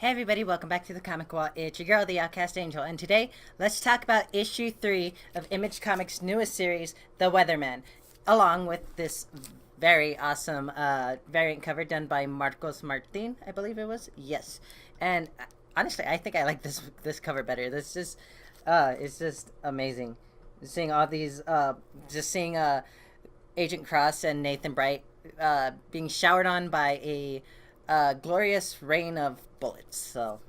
Hey everybody, welcome back to the Comic Wall. It's your girl, the Outcast Angel, and today let's talk about issue 3 of Image Comics' newest series, The Weatherman, along with this very awesome variant cover done by Marcos Martin, I believe it was. Yes, and honestly, I think I like this cover better. This just it's just amazing. Seeing all these, just seeing Agent Cross and Nathan Bright being showered on by a glorious rain of bullets. So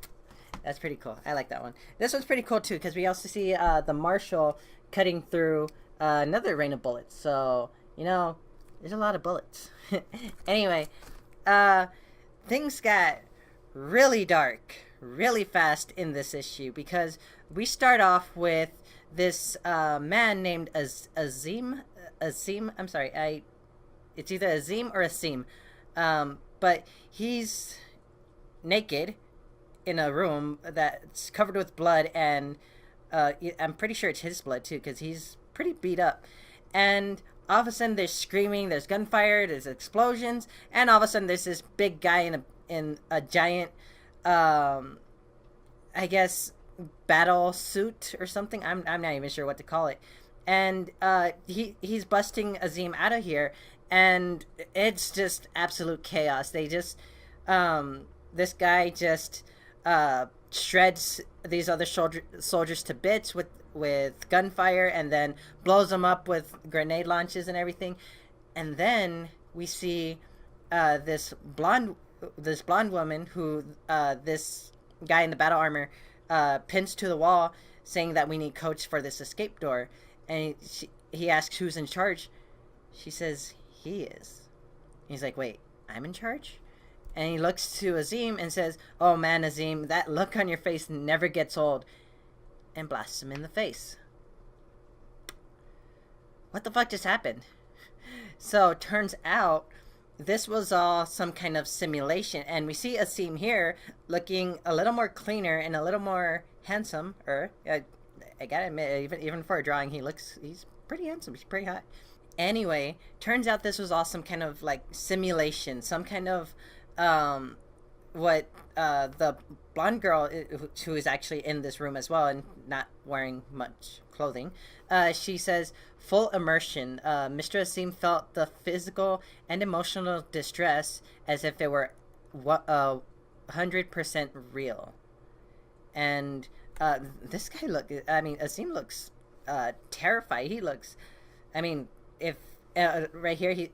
that's pretty cool. I like that one. This one's pretty cool too because we also see the Marshal cutting through another rain of bullets. So there's a lot of bullets. Anyway, things got really dark really fast in this issue because we start off with this man named Azim. I'm sorry. It's either Azim or Asim. But he's naked in a room that's covered with blood, and I'm pretty sure it's his blood too, because he's pretty beat up. And all of a sudden, there's screaming, there's gunfire, there's explosions, and all of a sudden, there's this big guy in a giant, I guess, battle suit or something. I'm not even sure what to call it. And he's busting Azim out of here, and it's just absolute chaos. They just this guy just shreds these other soldiers to bits with gunfire, and then blows them up with grenade launches and everything. And then we see this blonde woman who this guy in the battle armor pins to the wall, saying that we need codes for this escape door. And he asks who's in charge. She says he is. He's like, wait, I'm in charge? And he looks to Azim and says, oh man, Azim, that look on your face never gets old. And blasts him in the face. What the fuck just happened? So, turns out, this was all some kind of simulation. And we see Azim here looking a little more cleaner and a little more handsome. I gotta admit, even for a drawing, he's pretty handsome. He's pretty hot. Anyway, turns out this was all some kind of like simulation, some kind of what the blonde girl who is actually in this room as well and not wearing much clothing. She says full immersion. Mr. Asim felt the physical and emotional distress as if it were 100% real. And this guy Asim looks terrified. He looks, if right here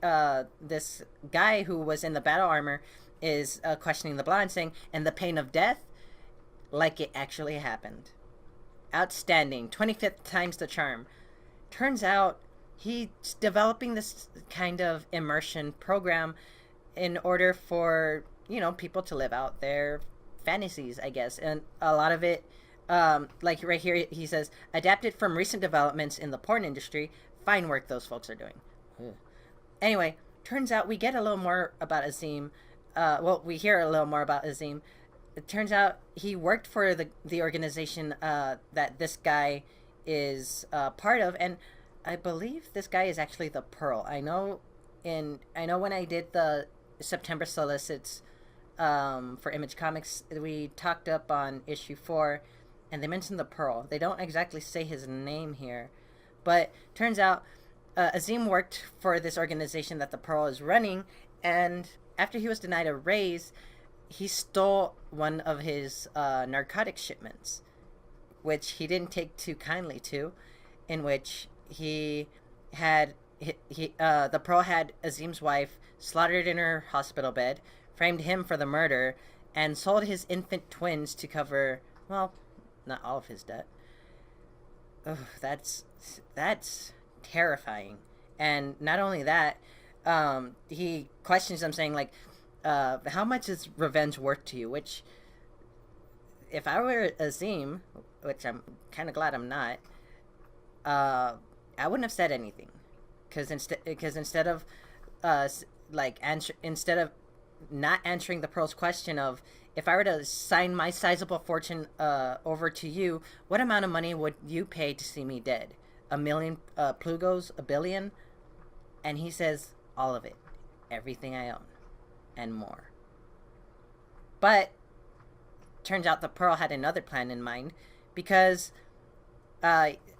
this guy who was in the battle armor is questioning the blonde, saying, and the pain of death, like it actually happened. Outstanding. 25th times the charm. Turns out he's developing this kind of immersion program in order for people to live out their fantasies, I guess. And a lot of it, like right here, he says, adapted from recent developments in the porn industry. Fine work those folks are doing. Ugh. Anyway, turns out we get a little more about Azim. We hear a little more about Azim. It turns out he worked for the organization that this guy is part of, and I believe this guy is actually the Pearl. I know when I did the September solicits for Image Comics, we talked up on issue 4, and they mentioned the Pearl. They don't exactly say his name here, but turns out Azim worked for this organization that the Pearl is running, and after he was denied a raise, he stole one of his narcotic shipments, which he didn't take too kindly to, in which the Pearl had Azim's wife slaughtered in her hospital bed, framed him for the murder, and sold his infant twins to cover, well, not all of his debt. Ugh, that's terrifying. And not only that, he questions them, saying like, how much is revenge worth to you? Which, if I were Azim, which I'm kind of glad I'm not, I wouldn't have said anything, because instead of instead of not answering the Pearl's question of, if I were to sign my sizable fortune over to you, what amount of money would you pay to see me dead? 1,000,000 plugos, 1,000,000,000? And he says, all of it, everything I own, and more. But turns out the Pearl had another plan in mind, because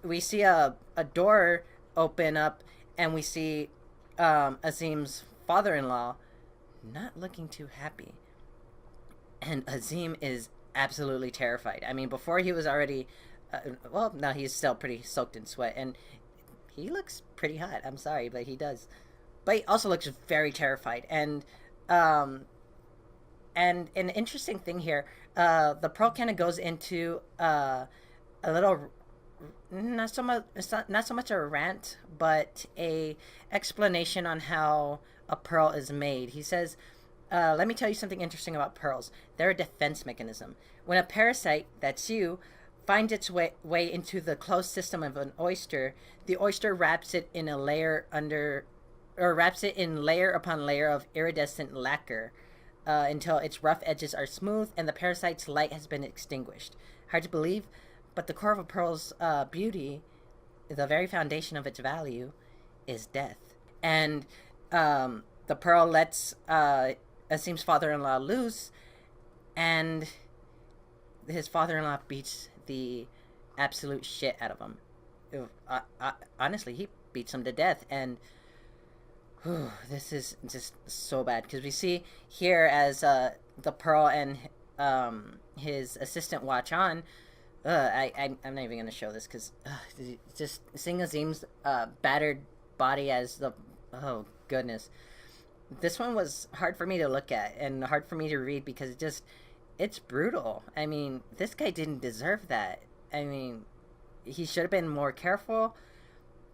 we see a door open up, and we see Azim's father-in-law not looking too happy. And Azim is absolutely terrified. I mean, before he was already, well, now he's still pretty soaked in sweat, and he looks pretty hot. I'm sorry, but he does. But he also looks very terrified. And an interesting thing here, the Pearl kind of goes into a little, not so much a rant, but a explanation on how a pearl is made. He says, let me tell you something interesting about pearls. They're a defense mechanism. When a parasite, that's you, finds its way into the closed system of an oyster, the oyster wraps it in layer upon layer of iridescent lacquer until its rough edges are smooth and the parasite's light has been extinguished. Hard to believe, but the core of a pearl's beauty, the very foundation of its value, is death. And the pearl lets Asim's father-in-law loose, and his father-in-law beats the absolute shit out of him. Honestly, he beats him to death, and this is just so bad, because we see here as the Pearl and his assistant watch on. I'm not even gonna show this, because just seeing Azim's battered body as the, oh goodness, this one was hard for me to look at and hard for me to read, because it's brutal. I mean, this guy didn't deserve that. I mean, he should have been more careful,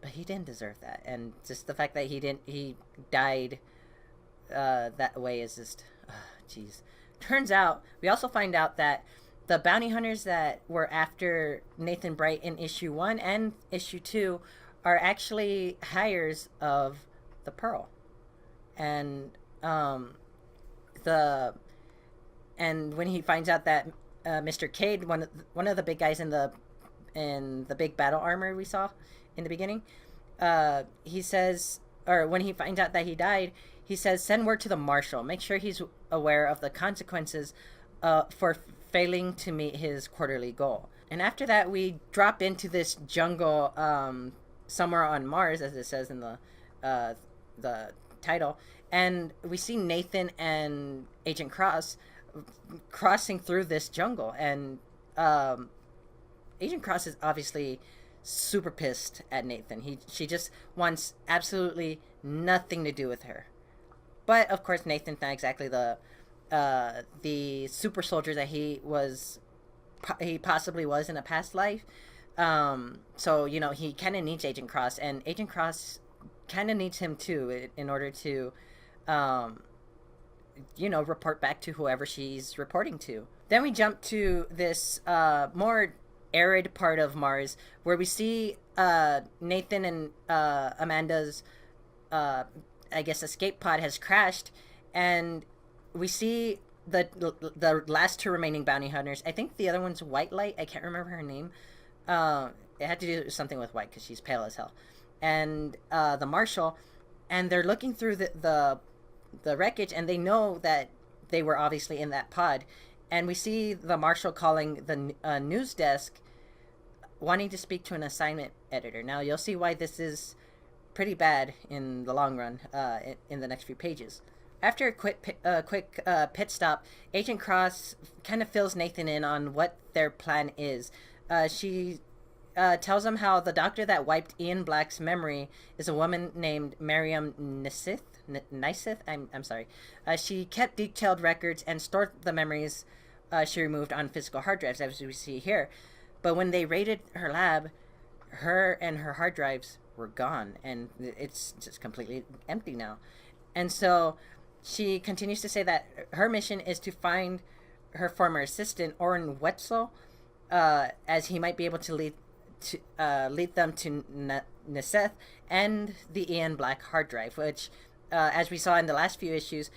but he didn't deserve that. And just the fact that he died that way is just, jeez. Turns out, we also find out that the bounty hunters that were after Nathan Bright in issue 1 and issue 2 are actually hires of the Pearl. And when he finds out that Mr. Cade, one of the big guys in the big battle armor we saw in the beginning, he says, or when he finds out that he died, he says, send word to the marshal. Make sure he's aware of the consequences for failing to meet his quarterly goal. And after that, we drop into this jungle somewhere on Mars, as it says in the title, and we see Nathan and Agent Cross crossing through this jungle, and Agent Cross is obviously super pissed at Nathan. She just wants absolutely nothing to do with her. But of course, Nathan's not exactly the super soldier that he possibly was in a past life. So he kind of needs Agent Cross, and Agent Cross kind of needs him too, in order to report back to whoever she's reporting to. Then we jump to this more arid part of Mars, where we see Nathan and Amanda's I guess escape pod has crashed, and we see the last two remaining bounty hunters. I think the other one's White Light. I can't remember her name. It had to do something with white, because she's pale as hell. And the marshal, and they're looking through the wreckage, and they know that they were obviously in that pod. And we see the marshal calling the news desk, wanting to speak to an assignment editor. Now, you'll see why this is pretty bad in the long run in the next few pages. After a quick pit stop, Agent Cross kind of fills Nathan in on what their plan is. She tells him how the doctor that wiped Ian Black's memory is a woman named Miriam Nisith. I'm sorry. She kept detailed records and stored the memories she removed on physical hard drives, as we see here. But when they raided her lab, her and her hard drives were gone, and it's just completely empty now. And so she continues to say that her mission is to find her former assistant, Orrin Wetzel, as he might be able to lead them to Neseth and the Ian Black hard drive, which, as we saw in the last few issues,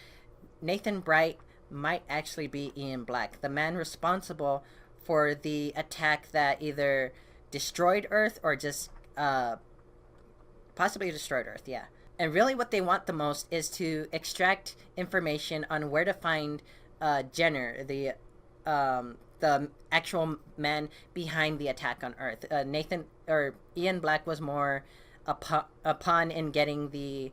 Nathan Bright might actually be Ian Black, the man responsible for the attack that either destroyed Earth or just possibly destroyed Earth, yeah. And really what they want the most is to extract information on where to find Girner, the the actual man behind the attack on Earth. Nathan or Ian Black was more a pawn in getting the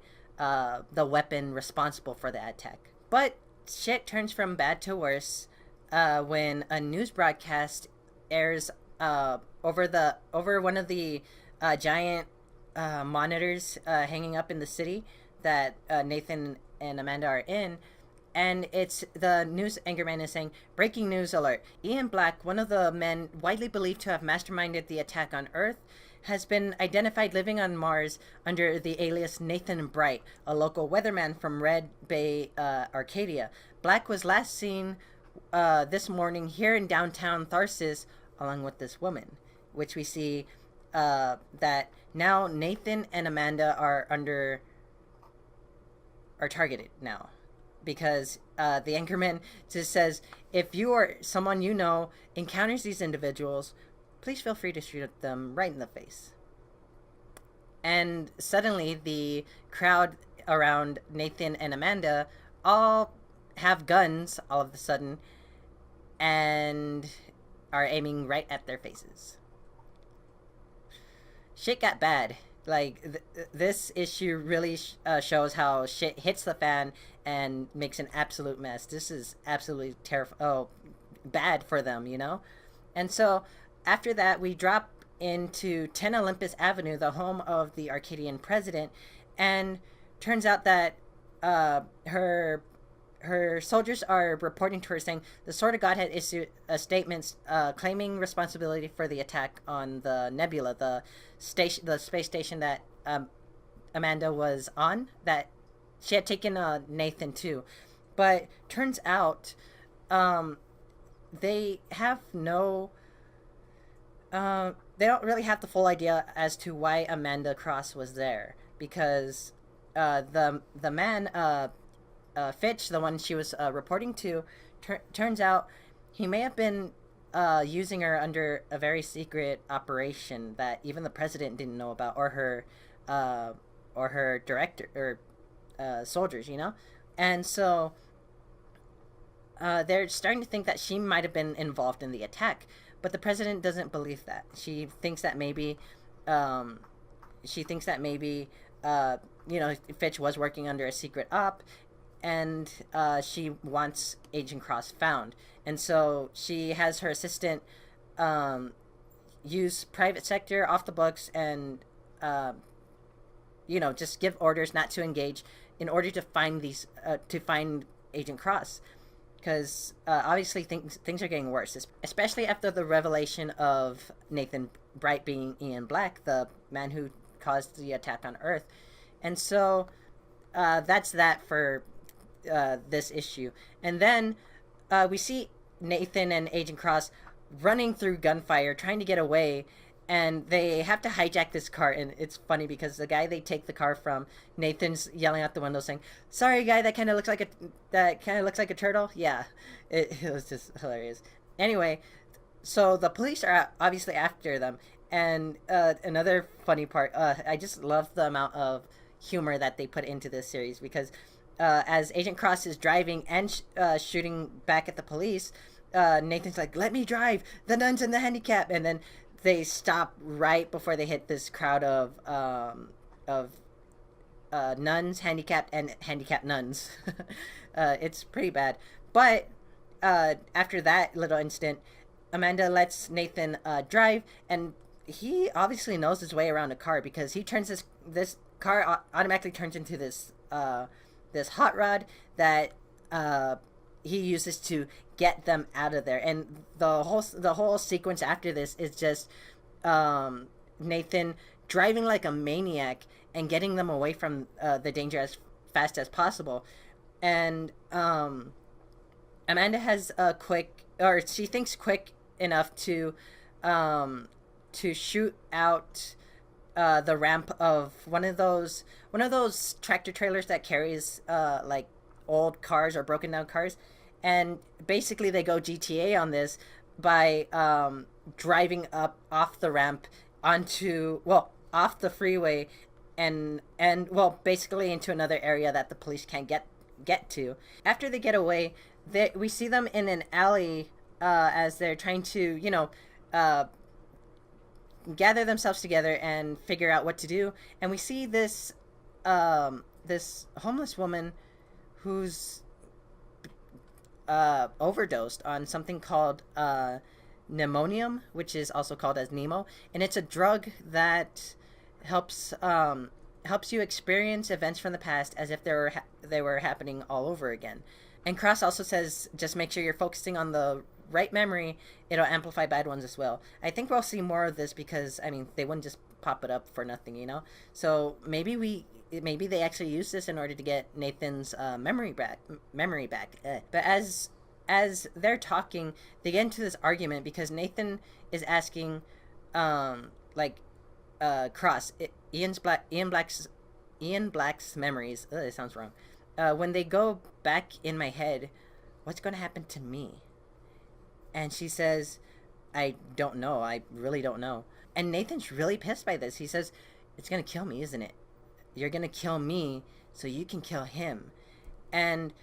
weapon responsible for the attack. But shit turns from bad to worse when a news broadcast airs over one of the giant monitors hanging up in the city that Nathan and Amanda are in. And it's the news anchorman is saying, "Breaking news alert. Ian Black, one of the men widely believed to have masterminded the attack on Earth, has been identified living on Mars under the alias Nathan Bright, a local weatherman from Red Bay, Arcadia. Black was last seen this morning here in downtown Tharsis along with this woman," which we see that now Nathan and Amanda are targeted now. Because the anchorman just says, "If you or someone you know encounters these individuals, please feel free to shoot them right in the face." And suddenly the crowd around Nathan and Amanda all have guns all of a sudden and are aiming right at their faces. Shit got bad. Like, this issue really shows how shit hits the fan and makes an absolute mess. This is absolutely bad for them, you know? And so, after that, we drop into 10 Olympus Avenue, the home of the Arcadian president, and turns out that her soldiers are reporting to her saying the Sword of God had issued a statement claiming responsibility for the attack on the Nebula, the space station that Amanda was on, that she had taken Nathan to. But turns out they have no they don't really have the full idea as to why Amanda Cross was there, because the man Fitch, the one she was reporting to, turns out he may have been using her under a very secret operation that even the president didn't know about, or her director or soldiers, you know. And so they're starting to think that she might have been involved in the attack, but the president doesn't believe that. She thinks that maybe Fitch was working under a secret op, and she wants Agent Cross found. And so she has her assistant use private sector off the books and just give orders not to engage in order to find find Agent Cross, because obviously things are getting worse, especially after the revelation of Nathan Bright being Ian Black, the man who caused the attack on Earth. And so that's that for this issue. And then we see Nathan and Agent Cross running through gunfire, trying to get away, and they have to hijack this car. And it's funny because the guy they take the car from, Nathan's yelling out the window saying, "Sorry, guy, that kind of looks like a turtle." Yeah, it was just hilarious. Anyway, so the police are obviously after them. And another funny part, I just love the amount of humor that they put into this series, because as Agent Cross is driving and shooting back at the police, Nathan's like, "Let me drive, the nuns and the handicap," and then they stop right before they hit this crowd of nuns, handicapped, and handicapped nuns. It's pretty bad. But after that little incident, Amanda lets Nathan drive, and he obviously knows his way around a car, because he turns this car automatically turns into this hot rod that he uses to get them out of there. And the whole sequence after this is just Nathan driving like a maniac and getting them away from the danger as fast as possible. And Amanda has she thinks quick enough to shoot out the ramp of one of those tractor trailers that carries like old cars or broken down cars. And basically they go GTA on this by driving up off the ramp off the freeway and basically into another area that the police can't get to. After they get away, we see them in an alley as they're trying to, gather themselves together and figure out what to do. And we see this homeless woman who's overdosed on something called pneumonium, which is also called as Nemo, and it's a drug that helps helps you experience events from the past as if they were happening all over again. And Cross also says, just make sure you're focusing on the right memory. It'll amplify bad ones as well. I think we'll see more of this because I mean they wouldn't just pop it up for nothing, you know. So maybe they actually use this in order to get Nathan's memory back. But as they're talking, they get into this argument because Nathan is asking, like, Cross, Ian Black's memories. Ugh, it sounds wrong. When they go back in my head, what's going to happen to me? And she says, I don't know. I really don't know. And Nathan's really pissed by this. He says, it's going to kill me, isn't it? You're going to kill me so you can kill him. And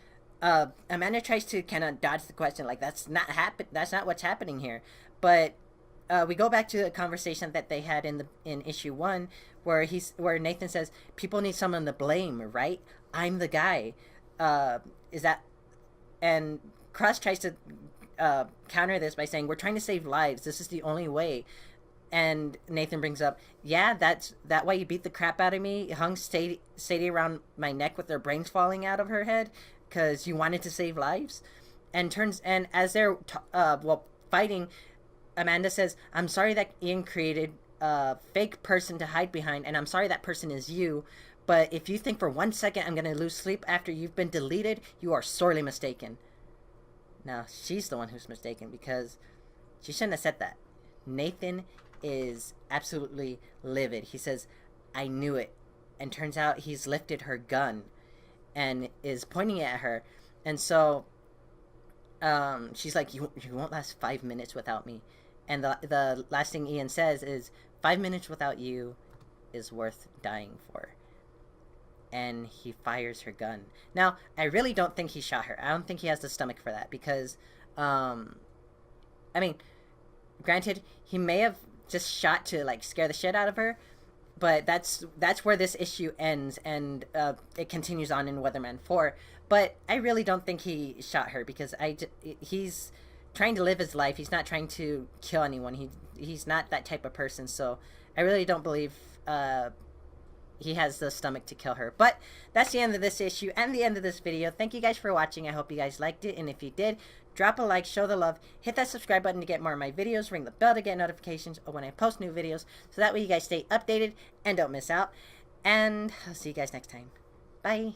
Amanda tries to kind of dodge the question, like, that's not what's happening here. But we go back to a conversation that they had in issue 1 where Nathan says, people need someone to blame, right? I'm the guy. Is that... And Cross tries to counter this by saying, we're trying to save lives. This is the only way. And Nathan brings up, yeah, that's why you beat the crap out of me. Hung Sadie around my neck with her brains falling out of her head because you wanted to save lives. And as they're fighting, Amanda says, I'm sorry that Ian created a fake person to hide behind, and I'm sorry that person is you. But if you think for 1 second I'm going to lose sleep after you've been deleted, you are sorely mistaken. Now, she's the one who's mistaken because she shouldn't have said that. Nathan is absolutely livid. He says, I knew it. And turns out he's lifted her gun and is pointing it at her. And so she's like, you won't last 5 minutes without me. And the last thing Ian says is, 5 minutes without you is worth dying for. And he fires her gun. Now, I really don't think he shot her. I don't think he has the stomach for that because, I mean, granted, he may have just shot to, like, scare the shit out of her, but that's where this issue ends, and it continues on in Weatherman 4. But I really don't think he shot her because he's trying to live his life. He's not trying to kill anyone. He's not that type of person, so I really don't believe he has the stomach to kill her. But that's the end of this issue and the end of this video. Thank you guys for watching. I hope you guys liked it, and if you did, drop a like, show the love, hit that subscribe button to get more of my videos, ring the bell to get notifications of when I post new videos, so that way you guys stay updated and don't miss out. And I'll see you guys next time. Bye.